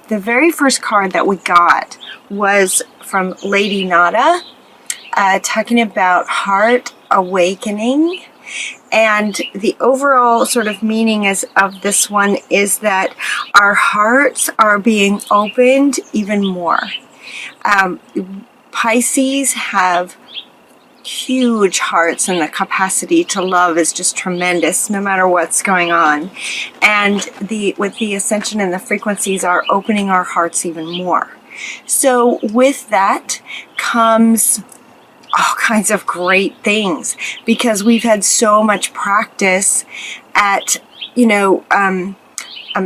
the very first card that we got was from Lady Nada, talking about heart awakening. And the overall sort of meaning of this one is that our hearts are being opened even more. Pisces have huge hearts, and the capacity to love is just tremendous no matter what's going on. And with the ascension and the frequencies are opening our hearts even more. So with that comes all kinds of great things, because we've had so much practice at,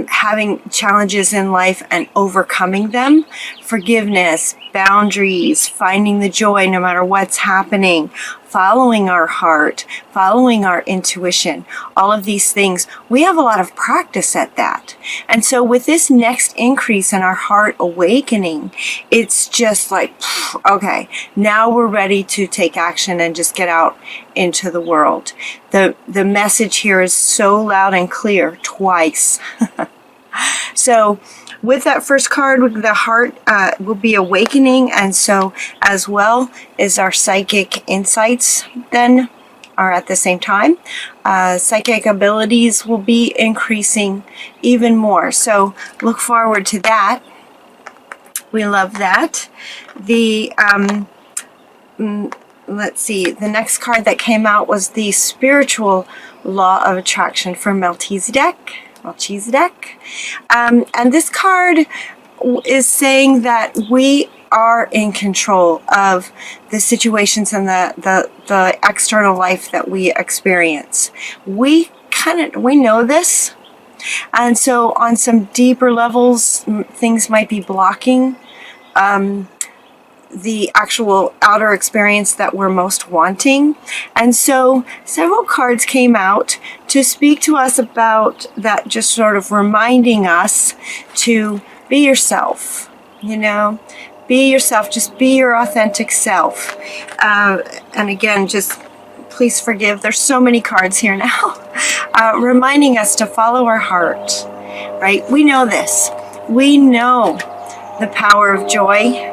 having challenges in life and overcoming them. Forgiveness, boundaries, finding the joy no matter what's happening, following our heart, following our intuition, all of these things. We have a lot of practice at that. And so with this next increase in our heart awakening, it's just like, okay, now we're ready to take action and just get out into the world. The message here is so loud and clear twice. So with that first card, the heart will be awakening, and so as well as our psychic insights then are at the same time. Psychic abilities will be increasing even more. So look forward to that. We love that. Let's see, the next card that came out was the spiritual law of attraction for Melchizedek. And this card is saying that we are in control of the situations and the external life that we experience. We know this. And so on some deeper levels, things might be blocking the actual outer experience that we're most wanting. And so several cards came out to speak to us about that, just sort of reminding us to be yourself, be yourself, just be your authentic self. And again, just please forgive, there's so many cards here now, reminding us to follow our heart, right? We know this. We know the power of joy.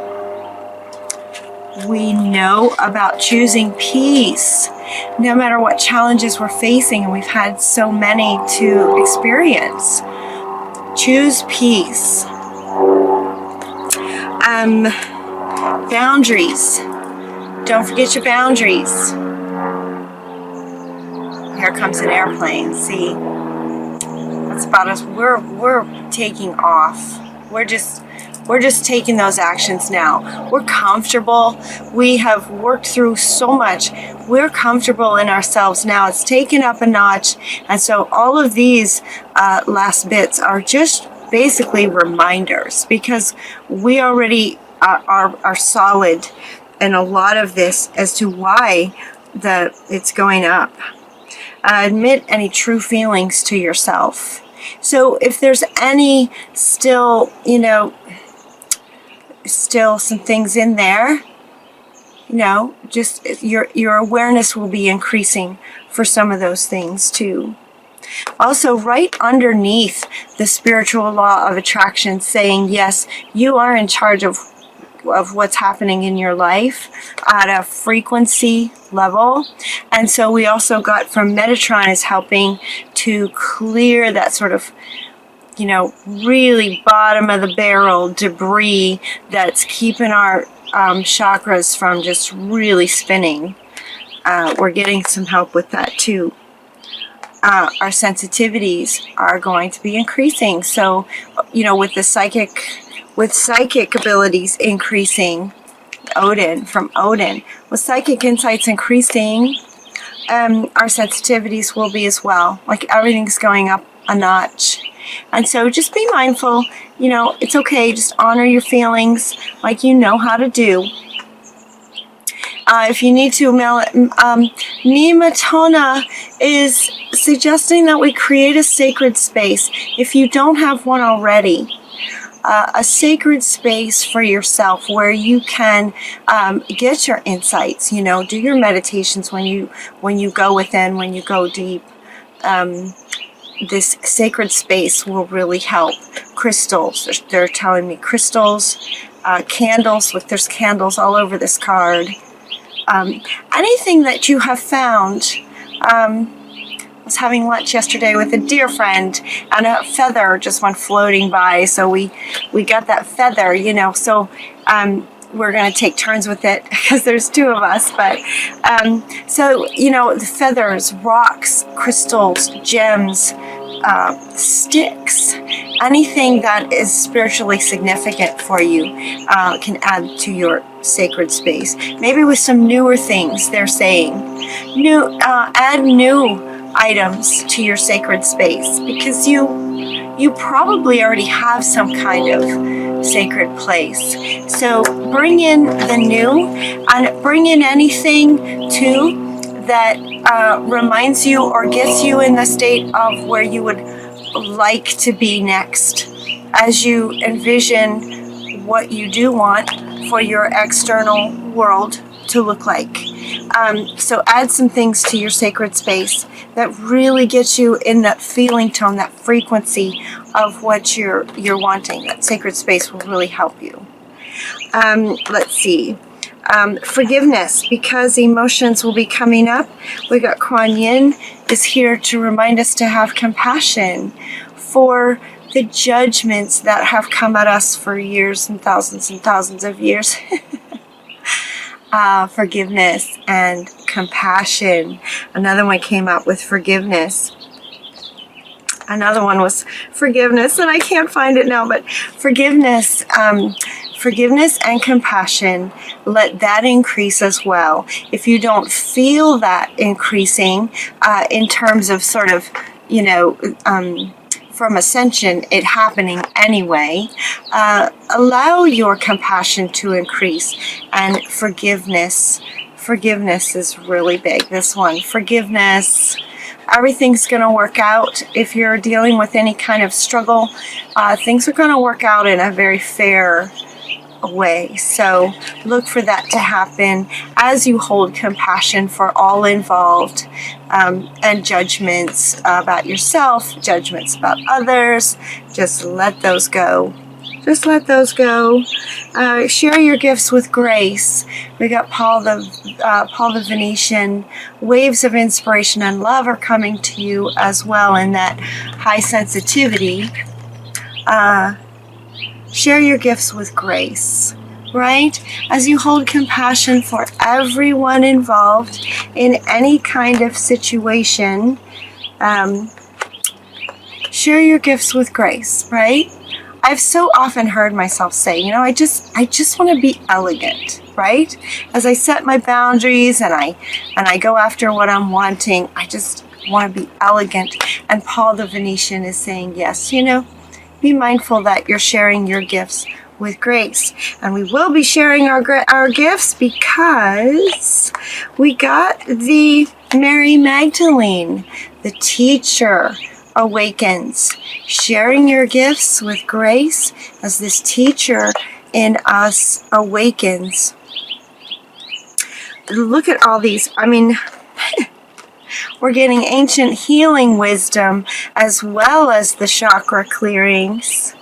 We know about choosing peace, no matter what challenges we're facing, and we've had so many to experience. Choose peace. Boundaries. Don't forget your boundaries. Here comes an airplane. See, that's about us. We're taking off. We're just taking those actions now. We're comfortable. We have worked through so much. We're comfortable in ourselves now. It's taken up a notch. And so all of these last bits are just basically reminders, because we already are solid in a lot of this as to why it's going up. Admit any true feelings to yourself. So if there's any still some things in there, just your awareness will be increasing for some of those things too. Also, right underneath the spiritual law of attraction, saying, yes, you are in charge of what's happening in your life at a frequency level. And so we also got from Metatron is helping to clear that sort of really bottom of the barrel debris that's keeping our chakras from just really spinning. We're getting some help with that too. Our sensitivities are going to be increasing. So, with psychic abilities increasing, from Odin, with psychic insights increasing, our sensitivities will be as well. Like everything's going up a notch. And so just be mindful, it's okay. Just honor your feelings like you know how to do. If you need to, Nimatona is suggesting that we create a sacred space. If you don't have one already, a sacred space for yourself where you can get your insights, do your meditations when you go within, when you go deep. This sacred space will really help crystals. They're telling me crystals, candles. Look, there's candles all over this card. Anything that you have found. I was having lunch yesterday with a dear friend, and a feather just went floating by. So we got that feather, you know. So we're going to take turns with it because there's two of us. But so, you know, the feathers, rocks, crystals, gems, sticks, anything that is spiritually significant for you can add to your sacred space. Maybe with some newer things, they're saying. Add new items to your sacred space, because you probably already have some kind of sacred place. So bring in the new, and bring in anything too that reminds you or gets you in the state of where you would like to be next, as you envision what you do want for your external world to look like. So add some things to your sacred space that really gets you in that feeling tone, that frequency of what you're wanting. That sacred space will really help you. Let's see. Forgiveness, because emotions will be coming up. We got Kuan Yin is here to remind us to have compassion for the judgments that have come at us for years and thousands of years. Forgiveness and compassion. Another one came out with forgiveness. Another one was forgiveness, and I can't find it now, but forgiveness. Forgiveness and compassion, let that increase as well. If you don't feel that increasing in terms of sort of, you know, from ascension, it happening anyway, allow your compassion to increase. And forgiveness is really big. This one, forgiveness. Everything's going to work out. If you're dealing with any kind of struggle, things are going to work out in a very fair way. So look for that to happen as you hold compassion for all involved, and judgments about yourself, judgments about others. Just let those go. Just let those go. Share your gifts with grace. We got Paul the Venetian. Waves of inspiration and love are coming to you as well in that high sensitivity. Share your gifts with grace, right? As you hold compassion for everyone involved in any kind of situation, share your gifts with grace, right? I've so often heard myself say, you know, I just want to be elegant, right? As I set my boundaries and I go after what I'm wanting, I just want to be elegant. And Paul the Venetian is saying, yes, you know, be mindful that you're sharing your gifts with grace. And we will be sharing our gifts because we got the Mary Magdalene, the teacher, awakens. Sharing your gifts with grace as this teacher in us awakens. Look at all these. I mean, we're getting ancient healing wisdom as well as the chakra clearings.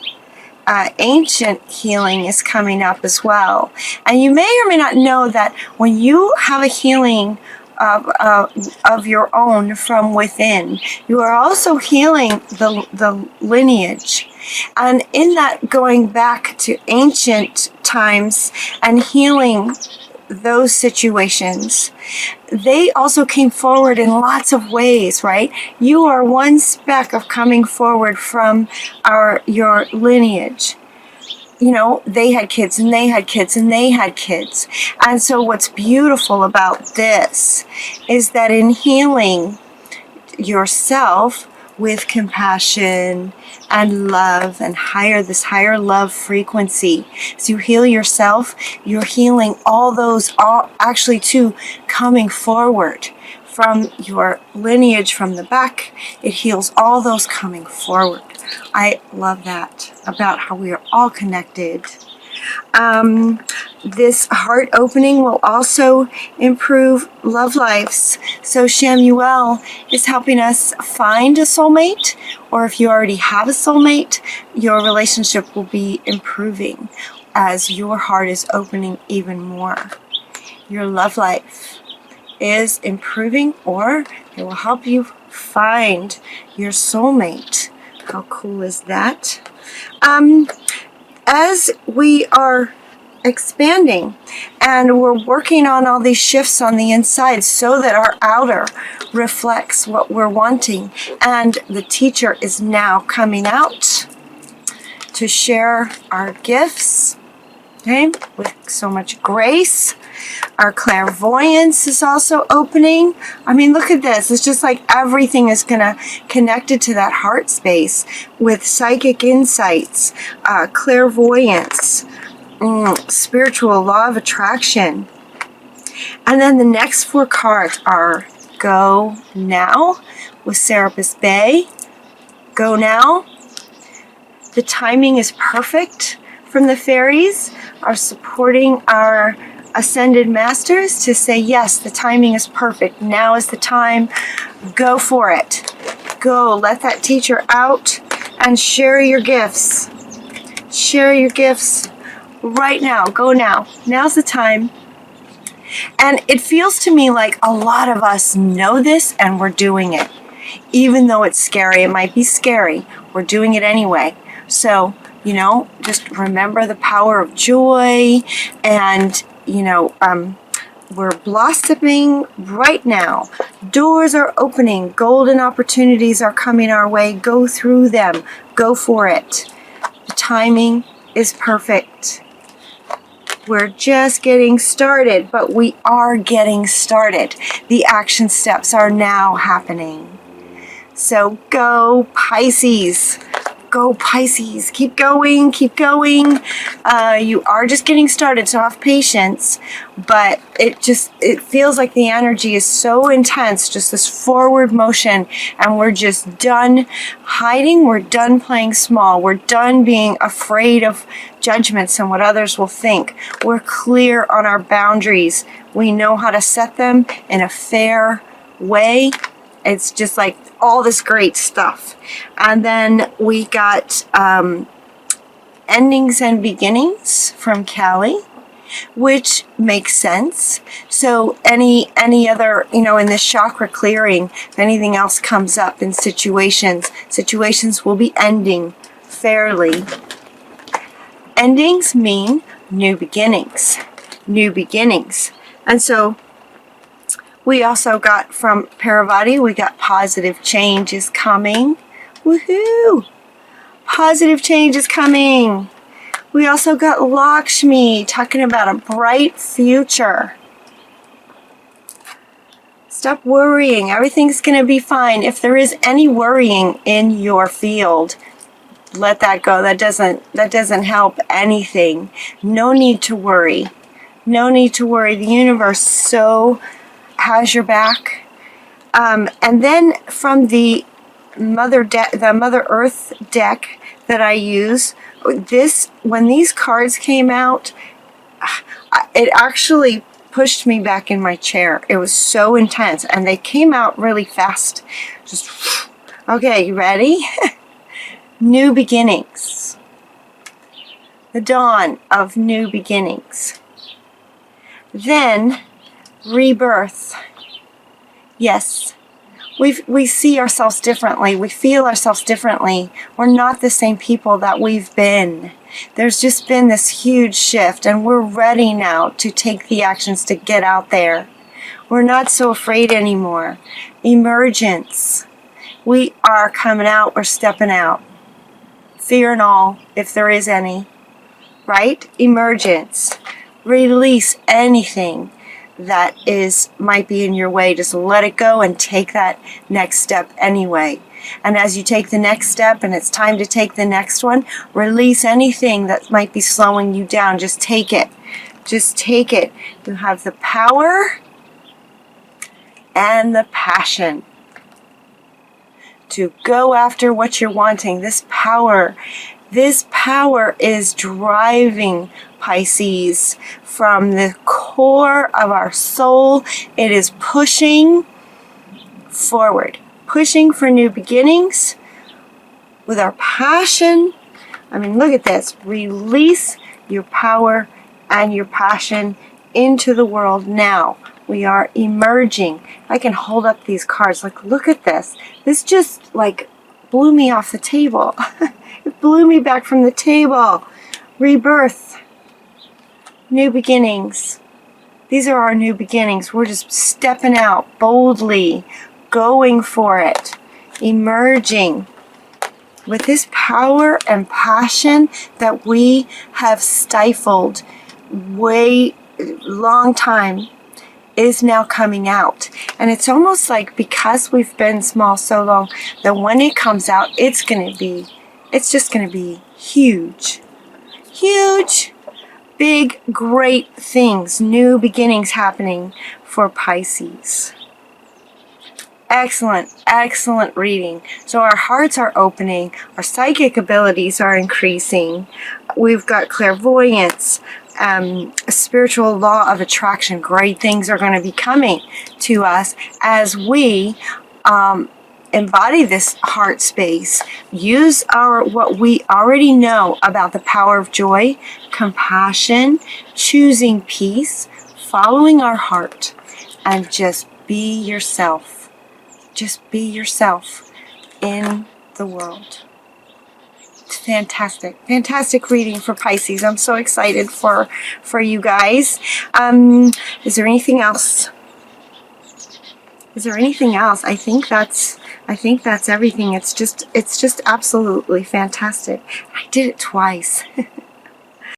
Ancient healing is coming up as well. And you may or may not know that when you have a healing of your own from within, you are also healing the lineage. And in that, going back to ancient times and healing those situations, they also came forward in lots of ways, right? You are one speck of coming forward from your lineage. You know, they had kids and they had kids and they had kids. And so what's beautiful about this is that in healing yourself with compassion and love and this higher love frequency, as you heal yourself, you're healing all actually too coming forward from your lineage from the back. It heals all those coming forward. I love that about how we are all connected. This heart opening will also improve love lives. So Shamuel is helping us find a soulmate, or if you already have a soulmate, your relationship will be improving as your heart is opening even more. Your love life is improving, or it will help you find your soulmate. How cool is that? As we are expanding and we're working on all these shifts on the inside so that our outer reflects what we're wanting, and the teacher is now coming out to share our gifts, okay, with so much grace. Our clairvoyance is also opening. I mean, look at this. It's just like everything is connected to that heart space with psychic insights, clairvoyance, spiritual law of attraction. And then the next 4 cards are Go Now with Serapis Bay. Go Now. The timing is perfect from the fairies, are supporting our ascended masters to say, yes, the timing is perfect. Now is the time. Go for it. Go, let that teacher out and share your gifts. Share your gifts right now. Go now. Now's the time. And it feels to me like a lot of us know this and we're doing it. Even though it's scary, it might be scary, we're doing it anyway. So, just remember the power of joy, and, we're blossoming right now. Doors are opening. Golden opportunities are coming our way. Go through them. Go for it. The timing is perfect. We're just getting started, but we are getting started. The action steps are now happening. So go Pisces. Go Pisces. Keep going. Keep going. You are just getting started, so have patience. But it feels like the energy is so intense, just this forward motion, and we're just done hiding. We're done playing small. We're done being afraid of judgments and what others will think. We're clear on our boundaries. We know how to set them in a fair way. It's just like all this great stuff. And then we got endings and beginnings from Callie, which makes sense. So any other, in this chakra clearing, if anything else comes up in situations will be ending fairly. Endings mean new beginnings. New beginnings. And so we also got from Paravati, we got positive change is coming. Woohoo! Positive change is coming. We also got Lakshmi talking about a bright future. Stop worrying. Everything's going to be fine. If there is any worrying in your field, let that go. That doesn't help anything. No need to worry. No need to worry. The universe so has your back. And then from the Mother Earth deck that I use, when these cards came out, it actually pushed me back in my chair. It was so intense, and they came out really fast. Just, okay, you ready? New beginnings. The dawn of new beginnings. Then rebirth. Yes, we see ourselves differently. We feel ourselves differently. We're not the same people that we've been. There's just been this huge shift, and we're ready now to take the actions to get out there. We're not so afraid anymore. Emergence. We are coming out. We're stepping out. Fear and all, if there is any. Right? Emergence. Release anything that might be in your way. Just let it go and take that next step anyway. And as you take the next step and it's time to take the next one, release anything that might be slowing you down. Just take it. Just take it. You have the power and the passion to go after what you're wanting. This power This power is driving Pisces from the core of our soul. It is pushing forward, pushing for new beginnings with our passion. I mean, look at this. Release your power and your passion into the world now. We are emerging. I can hold up these cards. Like, look at this. This just like blew me off the table. It blew me back from the table. Rebirth. New beginnings. These are our new beginnings. We're just stepping out boldly, going for it, emerging with this power and passion that we have stifled way long time is now coming out. And it's almost like because we've been small so long that when it comes out, it's just going to be huge. Huge, big, great things, new beginnings happening for Pisces. Excellent, excellent reading. So our hearts are opening, our psychic abilities are increasing. We've got clairvoyance, a spiritual law of attraction. Great things are going to be coming to us as we embody this heart space. Use what we already know about the power of joy, compassion, choosing peace, following our heart, and just be yourself. Just be yourself in the world. It's fantastic. Fantastic reading for Pisces. I'm so excited for you guys. Is there anything else? Is there anything else? I think that's everything. It's just absolutely fantastic. I did it twice.